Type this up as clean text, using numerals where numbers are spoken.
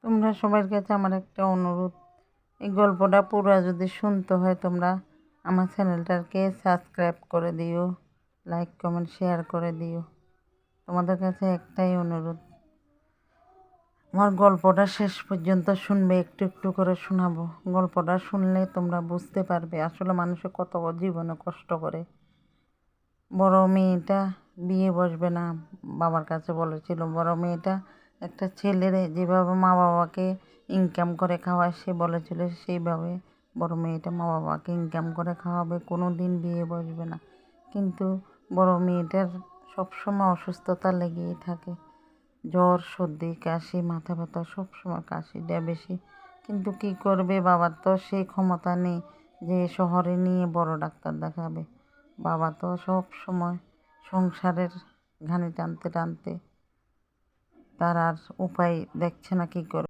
তোমরা সবার কাছে আমার একটা অনুরোধ, এই গল্পটা পুরো যদি শুনতে হয় তোমরা আমার চ্যানেলটাকে সাবস্ক্রাইব করে দিও, লাইক কমেন্ট শেয়ার করে দিও। তোমাদের কাছে একটাই অনুরোধ, আমার গল্পটা শেষ পর্যন্ত শুনবে, একটু একটু করে শোনাবো। গল্পটা শুনলে তোমরা বুঝতে পারবে আসলে মানুষে কত জীবনে কষ্ট করে। বড় মেয়েটা বিয়ে বসবে না, বাবার কাছে বলেছিল। বড় মেয়েটা একটা ছেলের যেভাবে মা বাবাকে ইনকাম করে খাওয়ায় সে বলেছিল সেইভাবে বড় মেয়েটা মা বাবাকে ইনকাম করে খাওয়াবে, কোনো দিন বিয়ে বসবে না। কিন্তু বড় মেয়েটার সবসময় অসুস্থতা লেগেই থাকে, জ্বর সর্দি কাশি মাথা ব্যথা, সবসময় কাশিটা বেশি। কিন্তু কি করবে, বাবার তো সেই ক্ষমতা নেই যে শহরে নিয়ে বড় ডাক্তার দেখাবে। বাবা তো সব সময় সংসারের ঘানি টানতে টানতে তার আর উপায় দেখছে না কি করে।